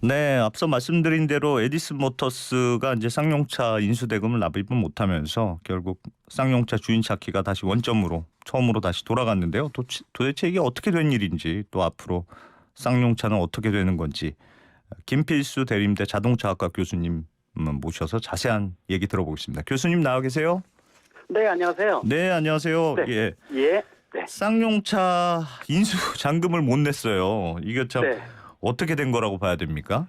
네, 앞서 말씀드린 대로 에디슨 모터스가 이제 쌍용차 인수 대금을 납입을 못하면서 결국 쌍용차 주인 찾기가 다시 원점으로 처음으로 다시 돌아갔는데요. 도대체 이게 어떻게 된 일인지 또 앞으로 쌍용차는 어떻게 되는 건지 김필수 대림대 자동차학과 교수님 모셔서 자세한 얘기 들어보겠습니다. 교수님 나와 계세요? 네, 안녕하세요. 네, 안녕하세요. 네. 예, 예. 네. 쌍용차 인수 잔금을 못 냈어요. 이게 참 네. 어떻게 된 거라고 봐야 됩니까?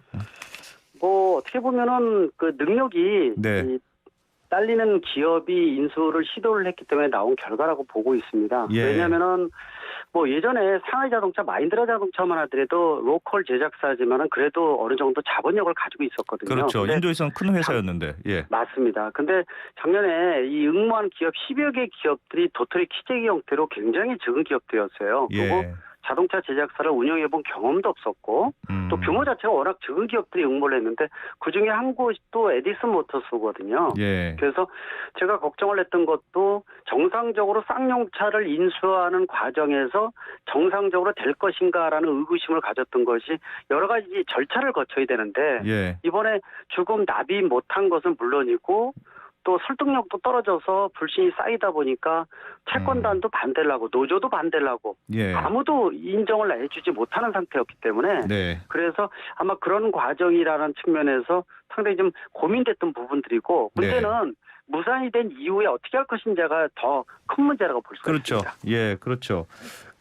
뭐 어떻게 보면은 그 능력이 네. 이 딸리는 기업이 인수를 시도를 했기 때문에 나온 결과라고 보고 있습니다. 예. 왜냐면은 뭐 예전에 상하이 자동차, 마인드라 자동차만 하더라도 로컬 제작사지만은 그래도 어느 정도 자본력을 가지고 있었거든요. 그렇죠. 근데 인도에서는 큰 회사였는데. 예. 맞습니다. 근데 작년에 이 응모한 기업 10여 개 기업들이 도토리 키재기 형태로 굉장히 적은 기업들이었어요. 그리고 예. 자동차 제작사를 운영해본 경험도 없었고 또 규모 자체가 워낙 적은 기업들이 응모를 했는데 그중에 한 곳이 또 에디슨 모터스거든요. 예. 그래서 제가 걱정을 했던 것도 정상적으로 쌍용차를 인수하는 과정에서 정상적으로 될 것인가라는 의구심을 가졌던 것이 여러 가지 절차를 거쳐야 되는데 예. 이번에 조금 납입 못한 것은 물론이고 또 설득력도 떨어져서 불신이 쌓이다 보니까 채권단도 반대를 하고 노조도 반대를 하고 예. 아무도 인정을 해주지 못하는 상태였기 때문에 네. 그래서 아마 그런 과정이라는 측면에서 상당히 좀 고민됐던 부분들이고 문제는 무산이 된 이후에 어떻게 할 것인지가 더 큰 문제라고 볼 수가 그렇죠. 있습니다. 예, 그렇죠.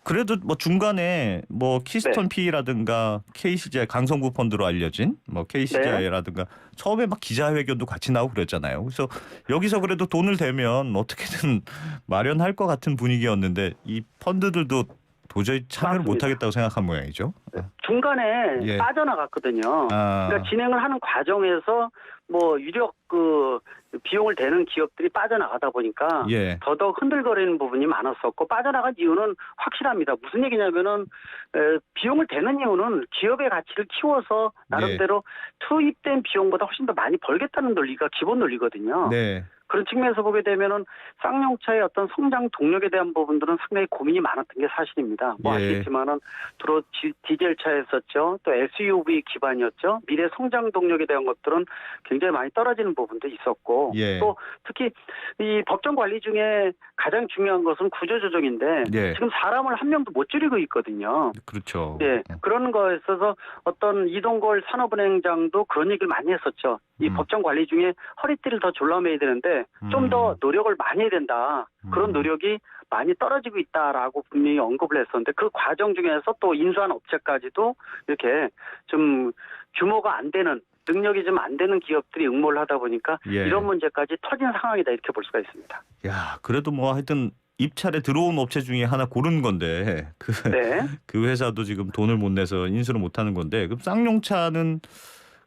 그래도 뭐 중간에 뭐 키스톤 P라든가 KCGI 강성구 펀드로 알려진 뭐 KCGI라든가 처음에 막 기자회견도 같이 나오고 그랬잖아요. 그래서 여기서 그래도 돈을 대면 어떻게든 마련할 것 같은 분위기였는데 이 펀드들도 도저히 참여를 맞습니다. 못하겠다고 생각한 모양이죠. 중간에 예. 빠져나갔거든요. 아. 그러니까 진행을 하는 과정에서 뭐 유력 그 비용을 대는 기업들이 빠져나가다 보니까 예. 더더욱 흔들거리는 부분이 많았었고 빠져나간 이유는 확실합니다. 무슨 얘기냐면은 비용을 대는 이유는 기업의 가치를 키워서 나름대로 투입된 비용보다 훨씬 더 많이 벌겠다는 논리가 기본 논리거든요. 네. 그런 측면에서 보게 되면은 쌍용차의 어떤 성장 동력에 대한 부분들은 상당히 고민이 많았던 게 사실입니다. 뭐 예. 아시겠지만은 주로 디젤차였었죠. 또 SUV 기반이었죠. 미래 성장 동력에 대한 것들은 굉장히 많이 떨어지는 부분도 있었고 예. 또 특히 이 법정 관리 중에 가장 중요한 것은 구조조정인데 예. 지금 사람을 한 명도 못 줄이고 있거든요. 그렇죠. 예, 그런 거에 있어서 어떤 이동걸 산업은행장도 그런 얘기를 많이 했었죠. 이 법정 관리 중에 허리띠를 더 졸라매야 되는데 좀 더 노력을 많이 해야 된다. 그런 노력이 많이 떨어지고 있다라고 분명히 언급을 했었는데 그 과정 중에서 또 인수한 업체까지도 이렇게 좀 규모가 안 되는 능력이 좀 안 되는 기업들이 응모를 하다 보니까 예. 이런 문제까지 터진 상황이다 이렇게 볼 수가 있습니다. 야, 그래도 뭐 하여튼 입찰에 들어온 업체 중에 하나 고른 건데 네. 그 회사도 지금 돈을 못 내서 인수를 못 하는 건데 그럼 쌍용차는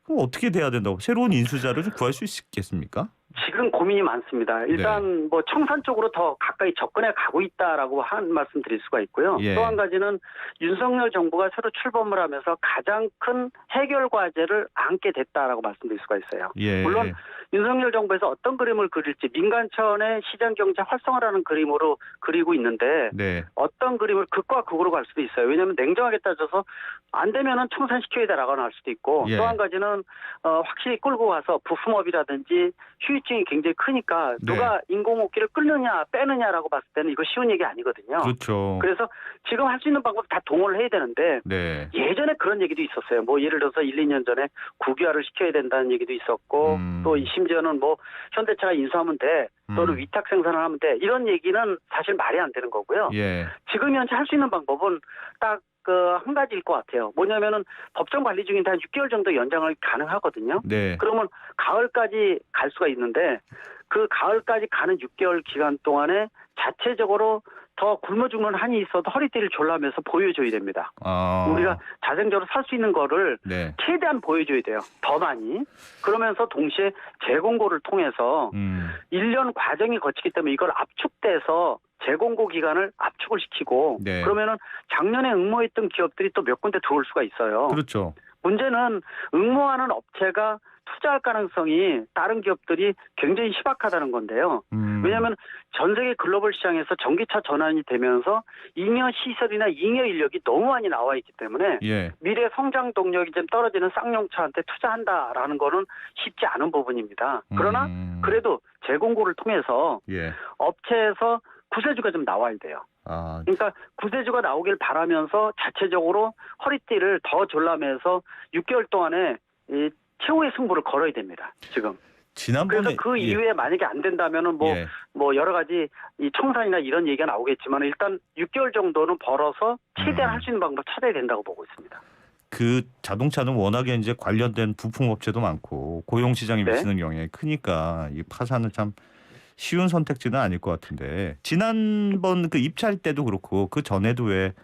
그럼 어떻게 돼야 된다고 새로운 인수자를 좀 구할 수 있겠습니까? 지금 고민이 많습니다. 일단 뭐 청산 쪽으로 더 가까이 접근해 가고 있다라고 한 말씀 드릴 수가 있고요. 예. 또 한 가지는 윤석열 정부가 새로 출범을 하면서 가장 큰 해결 과제를 안게 됐다라고 말씀드릴 수가 있어요. 예. 물론 윤석열 정부에서 어떤 그림을 그릴지 민간 차원의 시장 경제 활성화라는 그림으로 그리고 있는데 네. 어떤 그림을 극과 극으로 갈 수도 있어요. 왜냐하면 냉정하게 따져서 안 되면은 청산시켜야 되라고 할 수도 있고 예. 또 한 가지는 확실히 끌고 가서 부품업이라든지 휴유증이 굉장히 크니까 누가 인공호흡기를 끌느냐 빼느냐라고 봤을 때는 이거 쉬운 얘기 아니거든요. 그렇죠. 그래서 지금 할 수 있는 방법 다 동원을 해야 되는데 네. 예전에 그런 얘기도 있었어요. 뭐 예를 들어서 1, 2년 전에 국유화를 시켜야 된다는 얘기도 있었고 또 심지어는 뭐 현대차가 인수하면 돼. 또는 위탁 생산을 하면 돼. 이런 얘기는 사실 말이 안 되는 거고요. 예. 지금 현재 할 수 있는 방법은 딱 한 가지일 것 같아요. 뭐냐면은 법정 관리 중인데 한 6개월 정도 연장을 가능하거든요. 네. 그러면 가을까지 갈 수가 있는데 그 가을까지 가는 6개월 기간 동안에 자체적으로 더 굶어 죽는 한이 있어도 허리띠를 졸라매서 보여줘야 됩니다. 우리가 자생적으로 살 수 있는 거를 네. 최대한 보여줘야 돼요. 더 많이. 그러면서 동시에 재공고를 통해서 1년 과정이 거치기 때문에 이걸 압축돼서 재공고 기간을 압축을 시키고 네. 그러면은 작년에 응모했던 기업들이 또 몇 군데 들어올 수가 있어요. 그렇죠. 문제는 응모하는 업체가 투자할 가능성이 다른 기업들이 굉장히 희박하다는 건데요. 왜냐하면 전 세계 글로벌 시장에서 전기차 전환이 되면서 잉여 시설이나 잉여 인력이 너무 많이 나와 있기 때문에 예. 미래 성장 동력이 좀 떨어지는 쌍용차한테 투자한다라는 거는 쉽지 않은 부분입니다. 그러나 그래도 재공고를 통해서 예. 업체에서 구세주가 좀 나와야 돼요. 아, 그러니까 구세주가 나오길 바라면서 자체적으로 허리띠를 더 졸라매서 6개월 동안에 이 최후의 승부를 걸어야 됩니다. 지금. 지난번에 그래서 그 이후에 만약에 안 된다면은 예. 뭐 여러 가지 이 청산이나 이런 얘기가 나오겠지만 일단 6개월 정도는 벌어서 최대한 할 수 있는 방법 찾아야 된다고 보고 있습니다. 그 자동차는 워낙에 이제 관련된 부품업체도 많고 고용 시장에 네. 미치는 영향이 크니까 이 파산은 참 쉬운 선택지는 아닐 것 같은데 지난번 그 입찰 때도 그렇고 그 전에도 왜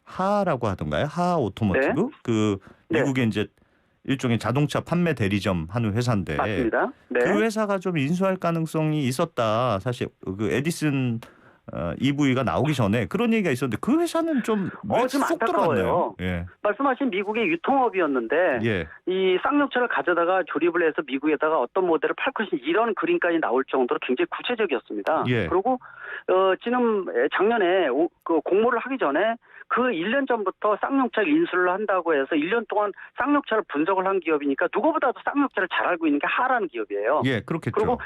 하라고 하던가요? 하 오토모티브 그 네. 미국의 이제 일종의 자동차 판매 대리점 하는 회사인데 맞습니다. 네. 그 회사가 좀 인수할 가능성이 있었다. 사실 그 에디슨 EV가 나오기 전에 그런 얘기가 있었는데 그 회사는 좀 왜 좀 쏙 들어갔나요? 안타까워요. 예. 말씀하신 미국의 유통업이었는데 예. 이 쌍용차를 가져다가 조립을 해서 미국에다가 어떤 모델을 팔 것인지 이런 그림까지 나올 정도로 굉장히 구체적이었습니다. 예. 그리고 지금 작년에 그 공모를 하기 전에 그 1년 전부터 쌍용차를 인수를 한다고 해서 1년 동안 쌍용차를 분석을 한 기업이니까 누구보다도 쌍용차를 잘 알고 있는 게 하라는 기업이에요. 예, 그렇겠죠. 그리고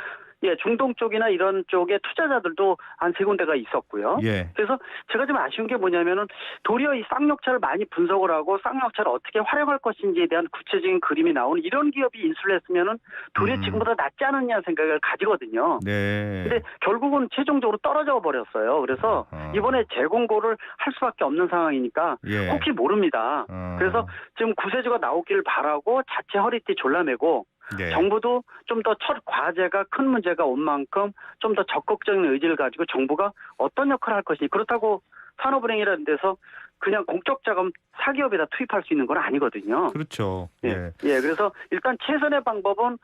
중동 쪽이나 이런 쪽에 투자자들도 한 세 군데가 있었고요. 예. 그래서 제가 좀 아쉬운 게 뭐냐면은 도리어 이 쌍용차를 많이 분석을 하고 쌍용차를 어떻게 활용할 것인지에 대한 구체적인 그림이 나오는 이런 기업이 인수를 했으면은 도리어 지금보다 낫지 않느냐 생각을 가지거든요. 네. 근데 결국은 최종적으로 떨어져 버렸어요. 그래서 이번에 재공고를 할 수밖에 없는 상황이니까 예. 혹시 모릅니다. 그래서 지금 구세주가 나오길 바라고 자체 허리띠 졸라매고 네. 정부도 좀 더 첫 과제가 큰 문제가 온 만큼 좀 더 적극적인 의지를 가지고 정부가 어떤 역할을 할 것인지 그렇다고 산업은행이라는 데서 그냥 공적 자금 사기업에다 투입할 수 있는 건 아니거든요. 그렇죠. 예. 그래서 일단 최선의 방법은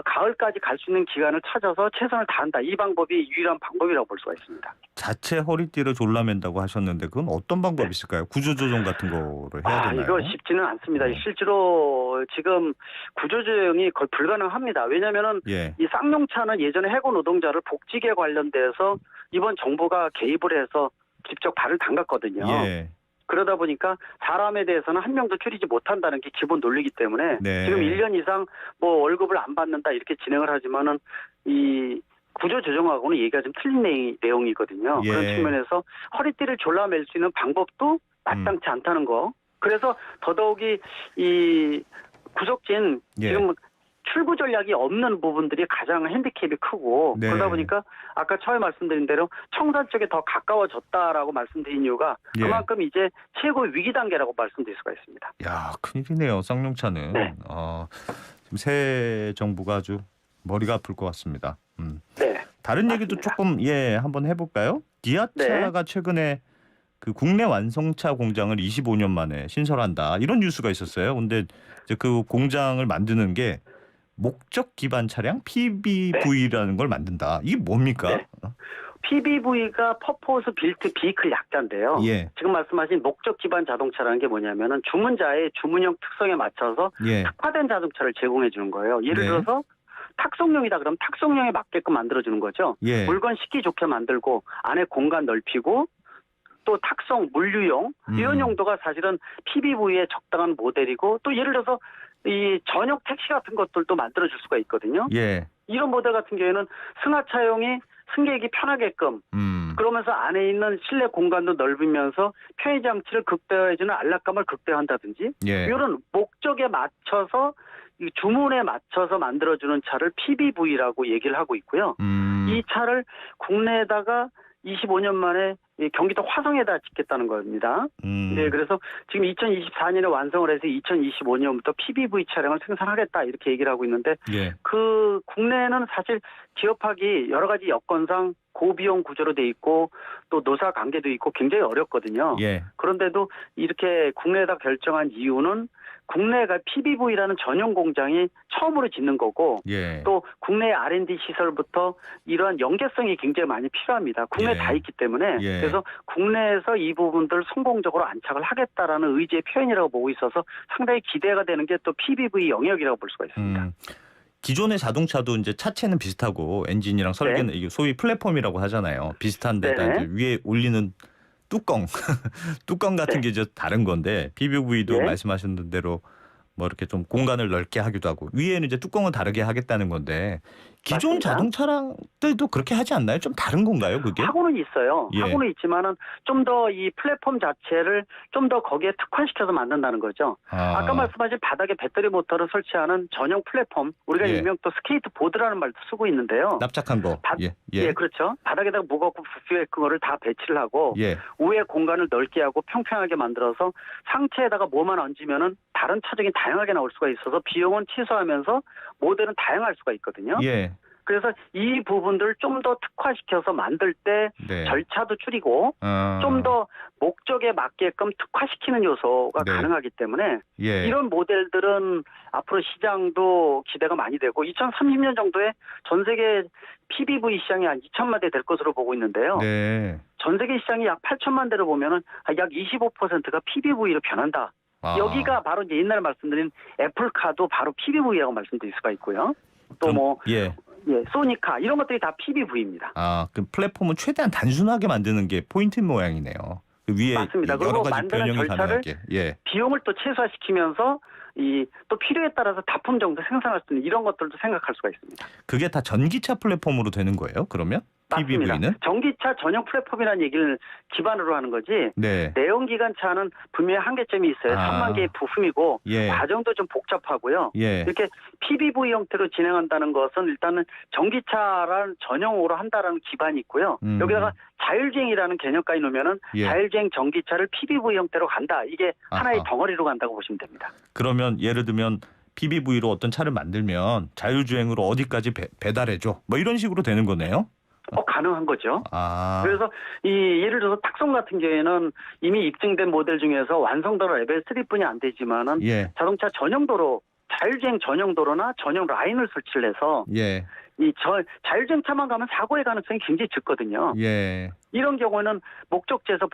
가을까지 갈 수 있는 기간을 찾아서 최선을 다한다. 이 방법이 유일한 방법이라고 볼 수가 있습니다. 자체 허리띠를 졸라맨다고 하셨는데 그건 어떤 방법이 있을까요? 구조조정 같은 거를 해야 되나요? 이거 쉽지는 않습니다. 실제로 지금 구조조정이 거의 불가능합니다. 왜냐하면은 예. 이 쌍용차는 예전에 해고 노동자를 복직에 관련돼서 이번 정부가 개입을 해서 직접 발을 담갔거든요. 예. 그러다 보니까 사람에 대해서는 한 명도 줄이지 못한다는 게 기본 논리이기 때문에 네. 지금 1년 이상 뭐 월급을 안 받는다 이렇게 진행을 하지만은 이 구조조정하고는 얘기가 좀 틀린 내용이거든요. 예. 그런 측면에서 허리띠를 졸라맬 수 있는 방법도 마땅치 않다는 거. 그래서 더더욱이 이 구속진 예. 지금 출구 전략이 없는 부분들이 가장 핸디캡이 크고 네. 그러다 보니까 아까 처음에 말씀드린 대로 청산 쪽에 더 가까워졌다라고 말씀드린 이유가 예. 그만큼 이제 최고 위기 단계라고 말씀드릴 수가 있습니다. 야, 큰일이네요. 쌍용차는. 네. 지금 새 정부가 아주 머리가 아플 것 같습니다. 네. 다른 얘기도 맞습니다. 조금 한번 해볼까요? 기아차가 최근에 그 국내 완성차 공장을 25년 만에 신설한다 이런 뉴스가 있었어요. 근데 이제 그 공장을 만드는 게 목적 기반 차량 PBV라는 걸 만든다. 이게 뭡니까? 네. PBV가 퍼포스 빌트 비클 약자인데요. 예. 지금 말씀하신 목적 기반 자동차라는 게 뭐냐면은 주문자의 주문형 특성에 맞춰서 예. 특화된 자동차를 제공해 주는 거예요. 예를 네. 들어서 탁송용이다 그러면 탁송용에 맞게끔 만들어 주는 거죠. 예. 물건 씻기 좋게 만들고 안에 공간 넓히고 또 탁송 물류용 이런 용도가 사실은 PBV의 적당한 모델이고 또 예를 들어서 이 전용 택시 같은 것들도 만들어 줄 수가 있거든요. 예. 이런 모델 같은 경우에는 승하차용이 승객이 편하게끔 그러면서 안에 있는 실내 공간도 넓으면서 편의 장치를 극대화해주는 안락감을 극대화한다든지 예. 이런 목적에 맞춰서 이 주문에 맞춰서 만들어주는 차를 PBV라고 얘기를 하고 있고요. 이 차를 국내에다가 25년 만에 경기도 화성에다 짓겠다는 겁니다. 네, 그래서 지금 2024년에 완성을 해서 2025년부터 PBV 차량을 생산하겠다 이렇게 얘기를 하고 있는데 예. 그 국내에는 사실 기업하기 여러 가지 여건상 고비용 구조로 돼 있고 또 노사 관계도 있고 굉장히 어렵거든요. 예. 그런데도 이렇게 국내에다 결정한 이유는 국내가 PBV라는 전용 공장이 처음으로 짓는 거고 예. 또 국내 R&D 시설부터 이러한 연계성이 굉장히 많이 필요합니다. 국내에 예. 다 있기 때문에 예. 그래서 국내에서 이 부분들 성공적으로 안착을 하겠다라는 의지의 표현이라고 보고 있어서 상당히 기대가 되는 게 또 PBV 영역이라고 볼 수가 있습니다. 기존의 자동차도 이제 차체는 비슷하고 엔진이랑 설계는 이게 소위 플랫폼이라고 하잖아요. 비슷한데다 네네. 이제 위에 올리는 뚜껑, 뚜껑 같은 네. 게 이제 다른 건데 PBV도 예. 말씀하신 대로 뭐 이렇게 좀 공간을 넓게 하기도 하고 위에는 이제 뚜껑을 다르게 하겠다는 건데 기존 맞습니다. 자동차랑들도 그렇게 하지 않나요? 좀 다른 건가요, 그게? 하고는 있어요. 예. 하고는 있지만은 좀 더 이 플랫폼 자체를 좀 더 거기에 특화시켜서 만든다는 거죠. 아까 말씀하신 바닥에 배터리 모터를 설치하는 전용 플랫폼, 우리가 예. 일명 또 스케이트 보드라는 말도 쓰고 있는데요. 납작한 거. 예. 예, 그렇죠. 바닥에다가 무겁고 부피의 그거를 다 배치를 하고 예. 위에 공간을 넓게 하고 평평하게 만들어서 상체에다가 뭐만 얹으면은 다른 차종이 다양하게 나올 수가 있어서 비용은 최소화하면서 모델은 다양할 수가 있거든요. 예. 그래서 이 부분들을 좀 더 특화시켜서 만들 때 네. 절차도 줄이고 좀 더 목적에 맞게끔 특화시키는 요소가 네. 가능하기 때문에 예. 이런 모델들은 앞으로 시장도 기대가 많이 되고 2030년 정도에 전 세계 PBV 시장이 한 2천만 대 될 것으로 보고 있는데요. 네. 전 세계 시장이 약 8천만 대로 보면은 약 25%가 PBV로 변한다. 아. 여기가 바로 이제 옛날에 말씀드린 애플카도 바로 PBV라고 말씀드릴 수가 있고요. 또 그럼- 뭐 예. 예, 소니카 이런 것들이 다 PBV입니다. 아, 그 플랫폼은 최대한 단순하게 만드는 게 포인트 모양이네요. 그 위에 맞습니다. 여러 그리고 가지 만드는 변형이 절차를 가능하게. 예. 비용을 또 최소화시키면서 이 또 필요에 따라서 다품 정도 생산할 수 있는 이런 것들도 생각할 수가 있습니다. 그게 다 전기차 플랫폼으로 되는 거예요? 그러면? 맞습니다. PBV는? 전기차 전용 플랫폼이라는 얘기를 기반으로 하는 거지 네. 내연기관차는 분명히 한계점이 있어요. 아. 3만 개의 부품이고 예. 과정도 좀 복잡하고요. 예. 이렇게 PBV 형태로 진행한다는 것은 일단은 전기차라는 전용으로 한다라는 기반이 있고요. 여기다가 자율주행이라는 개념까지 놓으면은 예. 자율주행 전기차를 PBV 형태로 간다. 이게 하나의 아하. 덩어리로 간다고 보시면 됩니다. 그러면 예를 들면 PBV로 어떤 차를 만들면 자율주행으로 어디까지 배달해줘. 뭐 이런 식으로 되는 거네요. 가능한 거죠. 아. 그래서 예를 들어서 탁송 같은 경우에는 이미 입증된 모델 중에서 완성도로 레벨 3뿐이 안 되지만은 예. 자동차 전용도로 자율주행 전용도로나 전용 라인을 설치를 해서 예. 자율주행차만 가면 사고의 가능성이 굉장히 적거든요. 예. 이런 경우에는 목적지에서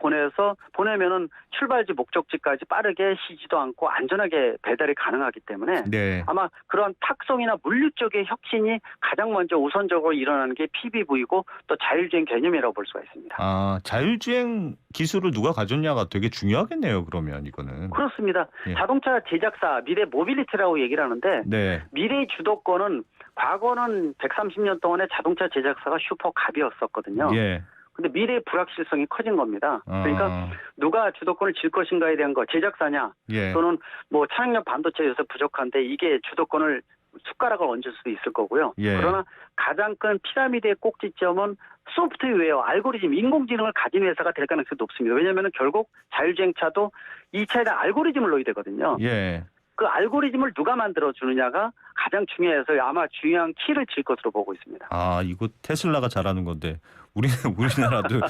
보내면은 출발지 목적지까지 빠르게 쉬지도 않고 안전하게 배달이 가능하기 때문에 네. 아마 그런 탁송이나 물류 쪽의 혁신이 가장 먼저 우선적으로 일어나는 게 PBV고 또 자율주행 개념이라고 볼 수가 있습니다. 아, 자율주행 기술을 누가 가졌냐가 되게 중요하겠네요. 그러면 이거는. 그렇습니다. 예. 자동차 제작사 미래 모빌리티라고 얘기를 하는데 네. 미래의 주도권은 과거는 130년 동안에 자동차 제작사가 슈퍼갑이었었거든요. 예. 근데 미래의 불확실성이 커진 겁니다. 그러니까 누가 주도권을 질 것인가에 대한 거 제작사냐 예. 또는 뭐 차량용 반도체 요소 부족한데 이게 주도권을 숟가락을 얹을 수도 있을 거고요. 예. 그러나 가장 큰 피라미드의 꼭지점은 소프트웨어, 알고리즘, 인공지능을 가진 회사가 될 가능성이 높습니다. 왜냐하면 결국 자율주행차도 이 차에 대한 알고리즘을 넣어야 되거든요. 예. 그 알고리즘을 누가 만들어주느냐가 가장 중요해서 아마 중요한 키를 질 것으로 보고 있습니다. 아, 이거 테슬라가 잘하는 건데 우리나라도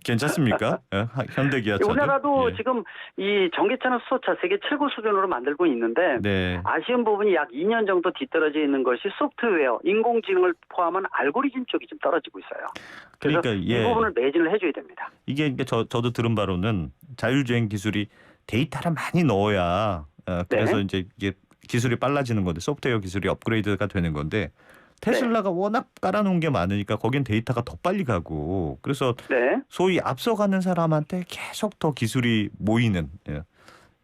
괜찮습니까? 예? 현대기아차도. 우리나라도 예. 지금 이 전기차는 수소차 세계 최고 수준으로 만들고 있는데 네. 아쉬운 부분이 약 2년 정도 뒤떨어져 있는 것이 소프트웨어, 인공지능을 포함한 알고리즘 쪽이 좀 떨어지고 있어요. 그래서 그러니까 이 부분을 매진을 해줘야 됩니다. 이게 저도 들은 바로는 자율주행 기술이 데이터를 많이 넣어야 그래서 네. 이제 이게 기술이 빨라지는 건데 소프트웨어 기술이 업그레이드가 되는 건데 테슬라가 워낙 깔아놓은 게 많으니까 거긴 데이터가 더 빨리 가고 그래서 네. 소위 앞서가는 사람한테 계속 더 기술이 모이는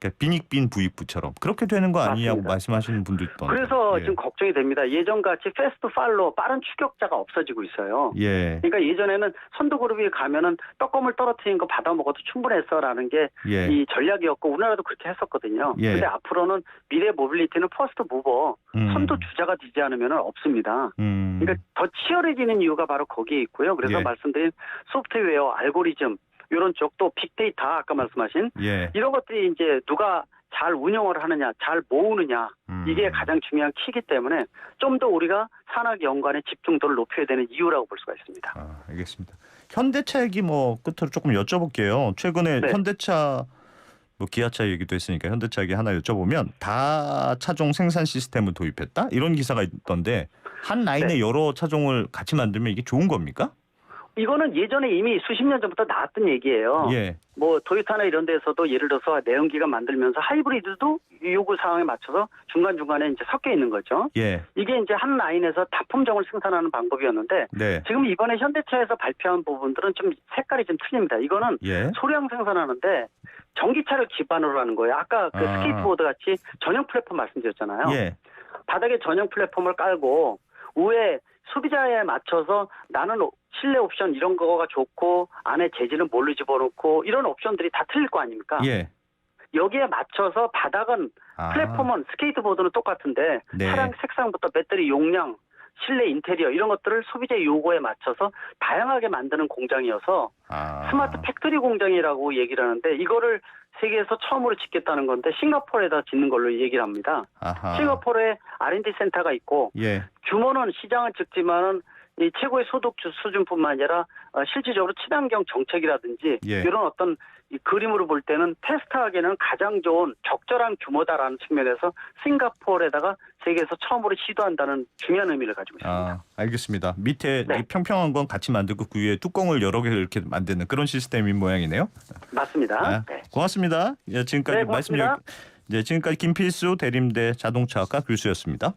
그러니까 빈익빈 부익부처럼 그렇게 되는 거 아니냐고 맞습니다. 말씀하시는 분도 있던데. 그래서 예. 지금 걱정이 됩니다. 예전같이 패스트 팔로 빠른 추격자가 없어지고 있어요. 예. 그러니까 예전에는 선두그룹이 가면은 떡검을 떨어뜨린 거 받아 먹어도 충분했어라는 게 이 예. 전략이었고 우리나라도 그렇게 했었거든요. 예. 근데 앞으로는 미래 모빌리티는 퍼스트 무버, 선두 주자가 되지 않으면 없습니다. 그러니까 더 치열해지는 이유가 바로 거기에 있고요. 그래서 예. 말씀드린 소프트웨어, 알고리즘 이런 쪽도 빅데이터 아까 말씀하신 예. 이런 것들이 이제 누가 잘 운영을 하느냐, 잘 모으느냐 이게 가장 중요한 키이기 때문에 좀 더 우리가 산학 연관의 집중도를 높여야 되는 이유라고 볼 수가 있습니다. 아, 알겠습니다. 현대차 얘기 뭐 끝으로 조금 여쭤볼게요. 최근에 네. 현대차 뭐 기아차 얘기도 했으니까 현대차 얘기 하나 여쭤보면 다 차종 생산 시스템을 도입했다 이런 기사가 있던데 한 라인에 네. 여러 차종을 같이 만들면 이게 좋은 겁니까? 이거는 예전에 이미 수십 년 전부터 나왔던 얘기예요. 예. 뭐 토요타나 이런 데서도 예를 들어서 내연기관 만들면서 하이브리드도 요구 사항에 맞춰서 중간중간에 이제 섞여 있는 거죠. 예. 이게 이제 한 라인에서 다품종을 생산하는 방법이었는데 네. 지금 이번에 현대차에서 발표한 부분들은 좀 색깔이 좀 틀립니다. 이거는 예. 소량 생산하는데 전기차를 기반으로 하는 거예요. 아까 그 스케이트보드 같이 전용 플랫폼 말씀드렸잖아요. 예. 바닥에 전용 플랫폼을 깔고 위에 소비자에 맞춰서 나는 실내 옵션 이런 거가 좋고 안에 재질은 뭘로 집어넣고 이런 옵션들이 다 틀릴 거 아닙니까? 예. 여기에 맞춰서 바닥은 플랫폼은 스케이트보드는 똑같은데 네. 차량 색상부터 배터리 용량, 실내 인테리어 이런 것들을 소비자의 요구에 맞춰서 다양하게 만드는 공장이어서 스마트 팩토리 공장이라고 얘기를 하는데 이거를 세계에서 처음으로 짓겠다는 건데 싱가포르에다 짓는 걸로 얘기를 합니다. 아하. 싱가포르에 R&D 센터가 있고 예. 규모는 시장은 적지만은 이 최고의 소득 수준뿐만 아니라 실질적으로 친환경 정책이라든지 예. 이런 어떤 이 그림으로 볼 때는 테스트하기에는 가장 좋은 적절한 규모다라는 측면에서 싱가포르에다가 세계에서 처음으로 시도한다는 중요한 의미를 가지고 있습니다. 알겠습니다. 밑에 네. 이 평평한 건 같이 만들고 그 위에 뚜껑을 여러 개 이렇게 만드는 그런 시스템인 모양이네요. 맞습니다. 네. 고맙습니다. 예, 지금까지 네, 말씀 고맙습니다. 지금까지 김필수 대림대 자동차학과 교수였습니다.